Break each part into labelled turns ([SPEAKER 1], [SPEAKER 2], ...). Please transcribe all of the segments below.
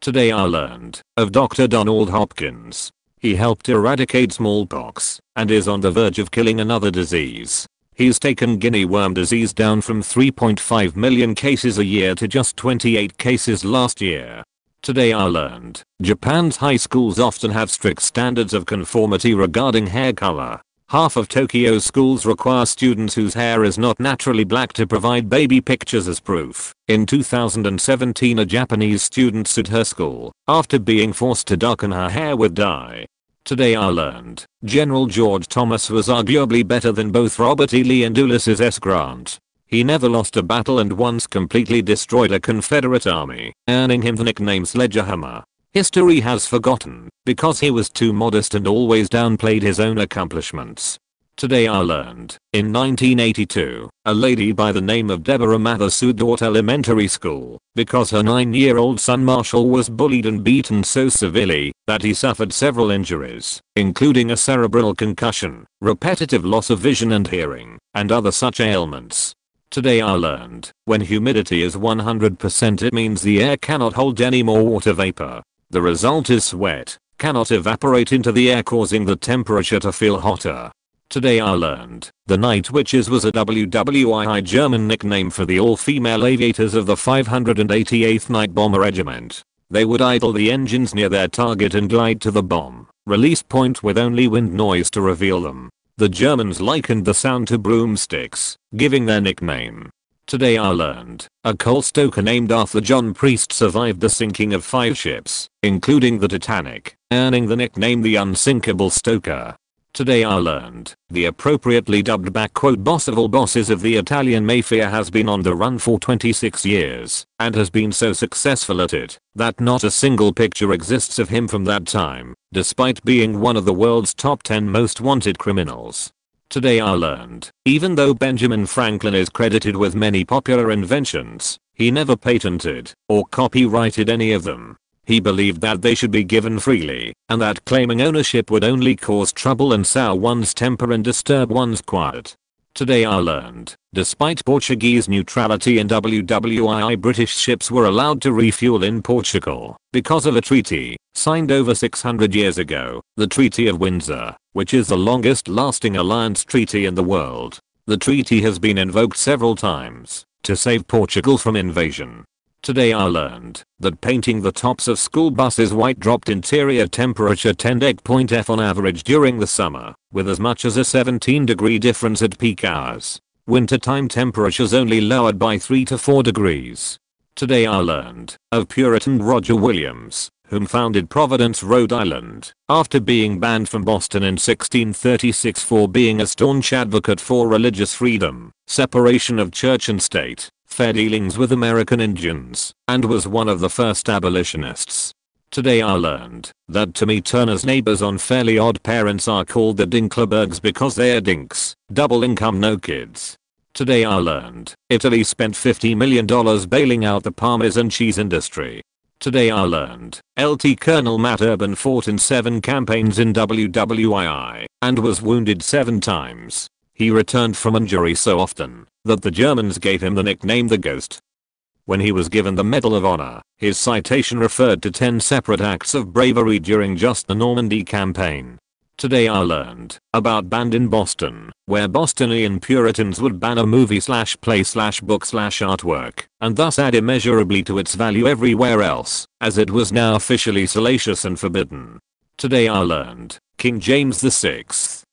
[SPEAKER 1] Today I learned of Dr. Donald Hopkins. He helped eradicate smallpox and is on the verge of killing another disease. He's taken guinea worm disease down from 3.5 million cases a year to just 28 cases last year. Today I learned Japan's high schools often have strict standards of conformity regarding hair color. Half of Tokyo's schools require students whose hair is not naturally black to provide baby pictures as proof. In 2017, a Japanese student sued her school after being forced to darken her hair with dye. Today I learned General George Thomas was arguably better than both Robert E. Lee and Ulysses S. Grant. He never lost a battle and once completely destroyed a Confederate army, earning him the nickname Sledgehammer. History has forgotten because he was too modest and always downplayed his own accomplishments. Today I learned in 1982, a lady by the name of Deborah Mather sued Dordt Elementary School because her 9-year-old son Marshall was bullied and beaten so severely that he suffered several injuries, including a cerebral concussion, repetitive loss of vision and hearing, and other such ailments. Today I learned when humidity is 100%, it means the air cannot hold any more water vapor. The result is sweat cannot evaporate into the air, causing the temperature to feel hotter. Today I learned the Night Witches was a WWII German nickname for the all-female aviators of the 588th Night Bomber Regiment. They would idle the engines near their target and glide to the bomb release point with only wind noise to reveal them. The Germans likened the sound to broomsticks, giving their nickname. Today I learned a coal stoker named Arthur John Priest survived the sinking of 5 ships, including the Titanic, earning the nickname the Unsinkable Stoker. Today I learned the appropriately dubbed "boss of all bosses" of the Italian mafia has been on the run for 26 years and has been so successful at it that not a single picture exists of him from that time, despite being one of the world's top 10 most wanted criminals. Today I learned even though Benjamin Franklin is credited with many popular inventions, he never patented or copyrighted any of them. He believed that they should be given freely, and that claiming ownership would only cause trouble and sour one's temper and disturb one's quiet. Today I learned despite Portuguese neutrality in WWII, British ships were allowed to refuel in Portugal because of a treaty signed over 600 years ago, the Treaty of Windsor, which is the longest lasting alliance treaty in the world. The treaty has been invoked several times to save Portugal from invasion. Today I learned that painting the tops of school buses white dropped interior temperature 10°F on average during the summer, with as much as a 17-degree difference at peak hours. Wintertime temperatures only lowered by 3 to 4 degrees. Today I learned of Puritan Roger Williams, whom founded Providence, Rhode Island, after being banned from Boston in 1636 for being a staunch advocate for religious freedom, separation of church and state, fair dealings with American Indians, and was one of the first abolitionists. Today I learned that Timmy Turner's neighbors on Fairly Odd Parents are called the Dinklebergs because they are dinks, double income, no kids. Today I learned Italy spent $50 million bailing out the Parmesan cheese industry. Today I learned Lt. Colonel Matt Urban fought in 7 campaigns in WWII and was wounded 7 times. He returned from injury so often that the Germans gave him the nickname the Ghost. When he was given the Medal of Honor, his citation referred to 10 separate acts of bravery during just the Normandy campaign. Today I learned about banned in Boston, where Bostonian Puritans would ban a movie/play/book/artwork and thus add immeasurably to its value everywhere else, as it was now officially salacious and forbidden. Today I learned King James VI,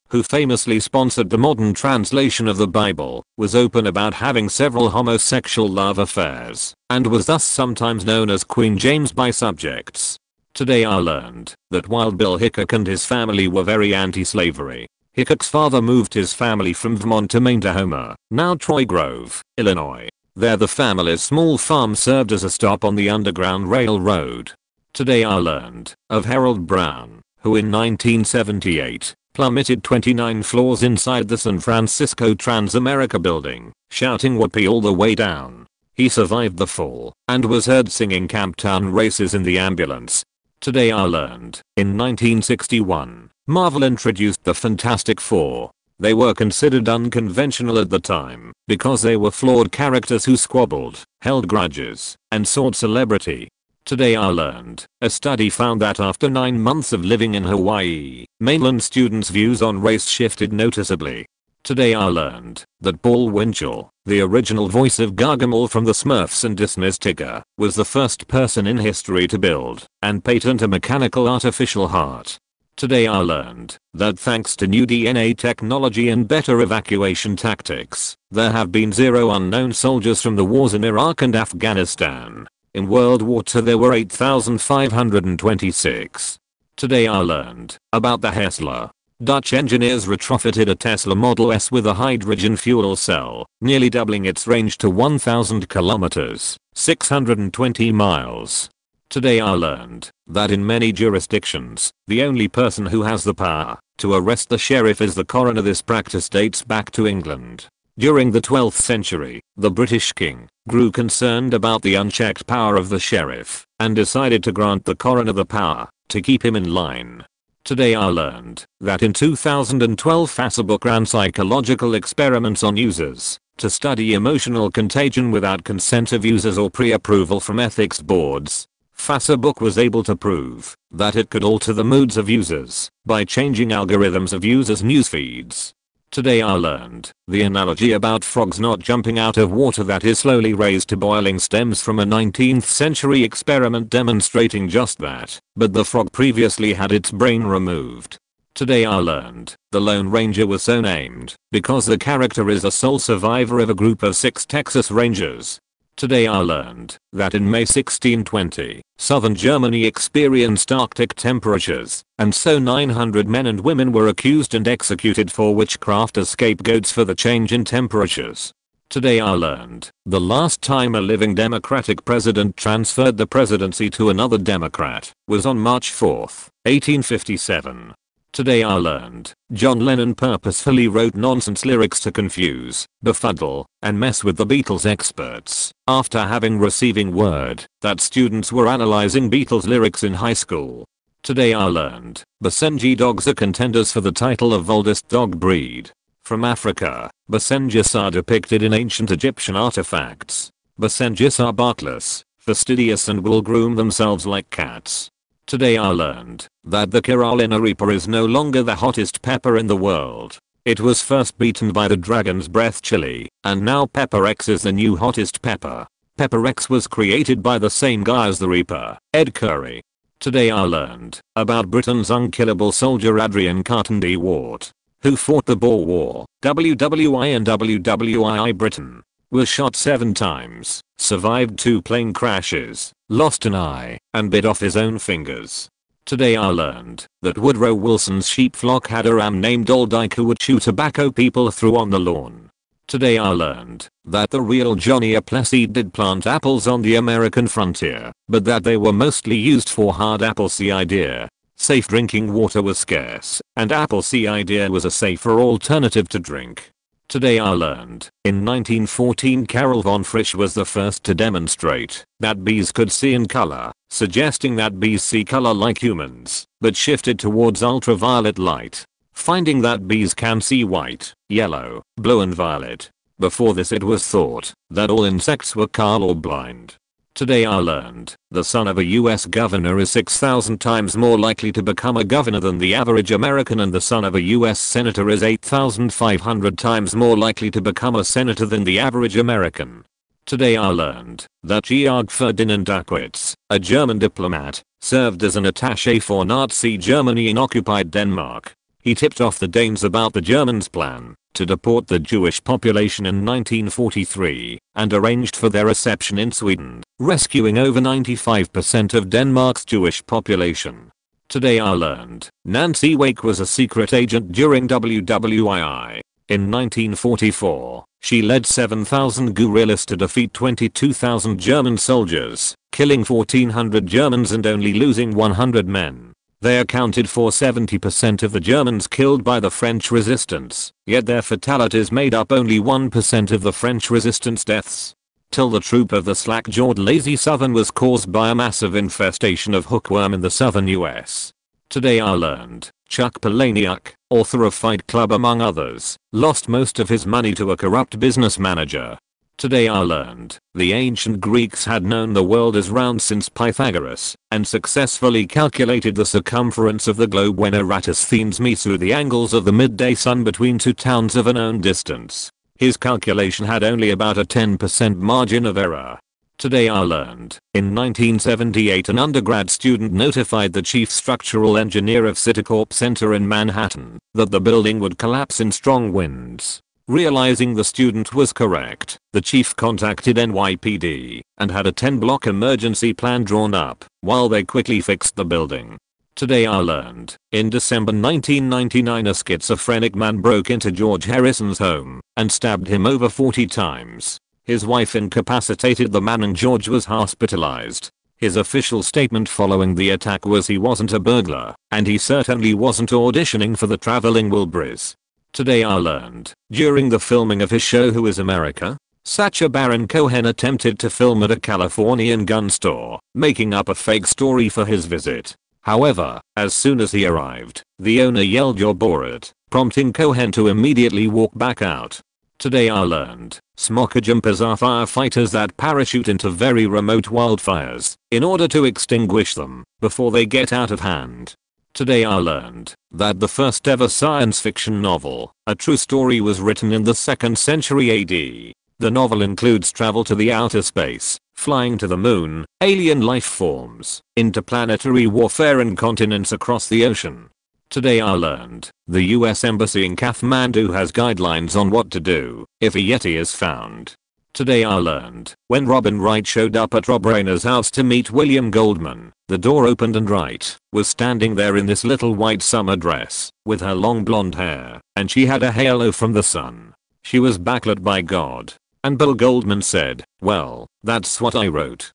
[SPEAKER 1] who famously sponsored the modern translation of the Bible, was open about having several homosexual love affairs, and was thus sometimes known as Queen James by subjects. Today I learned that Wild Bill Hickok and his family were very anti-slavery. Hickok's father moved his family from Vermont to Maine to Homer, now Troy Grove, Illinois. There the family's small farm served as a stop on the Underground Railroad. Today I learned of Harold Brown, who in 1978 plummeted 29 floors inside the San Francisco Transamerica building, shouting "Whoopee" all the way down. He survived the fall and was heard singing Camptown Races in the ambulance. Today I learned in 1961, Marvel introduced the Fantastic Four. They were considered unconventional at the time because they were flawed characters who squabbled, held grudges, and sought celebrity. Today I learned, a study found that after 9 months of living in Hawaii, mainland students' views on race shifted noticeably. Today I learned that Paul Winchell, the original voice of Gargamel from the Smurfs and Disney's Tigger, was the first person in history to build and patent a mechanical artificial heart. Today I learned that thanks to new DNA technology and better evacuation tactics, there have been 0 unknown soldiers from the wars in Iraq and Afghanistan. In World War II there were 8,526. Today I learned about the Tesla. Dutch engineers retrofitted a Tesla Model S with a hydrogen fuel cell, nearly doubling its range to 1,000 kilometers, 620 miles. Today I learned that in many jurisdictions, the only person who has the power to arrest the sheriff is the coroner. This practice dates back to England. During the 12th century, the British king grew concerned about the unchecked power of the sheriff and decided to grant the coroner the power to keep him in line. Today I learned that in 2012 Facebook ran psychological experiments on users to study emotional contagion without consent of users or pre-approval from ethics boards. Facebook was able to prove that it could alter the moods of users by changing algorithms of users' news feeds. Today I learned the analogy about frogs not jumping out of water that is slowly raised to boiling stems from a 19th century experiment demonstrating just that, but the frog previously had its brain removed. Today I learned the Lone Ranger was so named because the character is a sole survivor of a group of 6 Texas Rangers. Today I learned that in May 1620, southern Germany experienced Arctic temperatures, and so 900 men and women were accused and executed for witchcraft as scapegoats for the change in temperatures. Today I learned the last time a living Democratic president transferred the presidency to another Democrat was on March 4, 1857. Today I learned John Lennon purposefully wrote nonsense lyrics to confuse, befuddle, and mess with the Beatles experts after having receiving word that students were analyzing Beatles lyrics in high school. Today I learned Basenji dogs are contenders for the title of oldest dog breed. From Africa, Basenjis are depicted in ancient Egyptian artifacts. Basenjis are barkless, fastidious and will groom themselves like cats. Today I learned that the Carolina Reaper is no longer the hottest pepper in the world. It was first beaten by the Dragon's Breath chili, and now Pepper X is the new hottest pepper. Pepper X was created by the same guy as the Reaper, Ed Curry. Today I learned about Britain's unkillable soldier Adrian Carton Wart, who fought the Boer War, WWI and WWII. Britain was shot 7 times, survived 2 plane crashes, lost an eye, and bit off his own fingers. Today I learned that Woodrow Wilson's sheep flock had a ram named Old Ike who would chew tobacco people threw on the lawn. Today I learned that the real Johnny Appleseed did plant apples on the American frontier, but that they were mostly used for hard apple cider. Safe drinking water was scarce, and apple cider was a safer alternative to drink. Today I learned, in 1914 Carol von Frisch was the first to demonstrate that bees could see in color, suggesting that bees see color like humans, but shifted towards ultraviolet light, finding that bees can see white, yellow, blue and violet. Before this it was thought that all insects were color blind. Today I learned the son of a US governor is 6,000 times more likely to become a governor than the average American, and the son of a US senator is 8,500 times more likely to become a senator than the average American. Today I learned that Georg Ferdinand Duckwitz, a German diplomat, served as an attaché for Nazi Germany in occupied Denmark. He tipped off the Danes about the Germans' plan to deport the Jewish population in 1943 and arranged for their reception in Sweden, rescuing over 95% of Denmark's Jewish population. Today I learned Nancy Wake was a secret agent during WWII. In 1944, she led 7,000 guerrillas to defeat 22,000 German soldiers, killing 1,400 Germans and only losing 100 men. They accounted for 70% of the Germans killed by the French resistance, yet their fatalities made up only 1% of the French resistance deaths. Till the troop of the slack-jawed lazy Southern was caused by a massive infestation of hookworm in the southern US. Today I learned Chuck Palahniuk, author of Fight Club among others, lost most of his money to a corrupt business manager. Today I learned, the ancient Greeks had known the world is round since Pythagoras, and successfully calculated the circumference of the globe when Eratosthenes measured the angles of the midday sun between two towns of a known distance. His calculation had only about a 10% margin of error. Today I learned, in 1978 an undergrad student notified the chief structural engineer of Citicorp Center in Manhattan that the building would collapse in strong winds. Realizing the student was correct, the chief contacted NYPD and had a 10-block emergency plan drawn up while they quickly fixed the building. Today I learned, in December 1999 a schizophrenic man broke into George Harrison's home and stabbed him over 40 times. His wife incapacitated the man and George was hospitalized. His official statement following the attack was he wasn't a burglar and he certainly wasn't auditioning for the Traveling Wilburys. Today I learned, during the filming of his show Who is America?, Sacha Baron Cohen attempted to film at a Californian gun store, making up a fake story for his visit. However, as soon as he arrived, the owner yelled "You're Borat," prompting Cohen to immediately walk back out. Today I learned, smoker jumpers are firefighters that parachute into very remote wildfires in order to extinguish them before they get out of hand. Today I learned that the first ever science fiction novel, a true story, was written in the 2nd century AD. The novel includes travel to the outer space, flying to the moon, alien life forms, interplanetary warfare and continents across the ocean. Today I learned, the US Embassy in Kathmandu has guidelines on what to do if a Yeti is found. Today I learned, when Robin Wright showed up at Rob Reiner's house to meet William Goldman, the door opened and Wright was standing there in this little white summer dress with her long blonde hair, and she had a halo from the sun. She was backlit by God. And Bill Goldman said, "Well, that's what I wrote."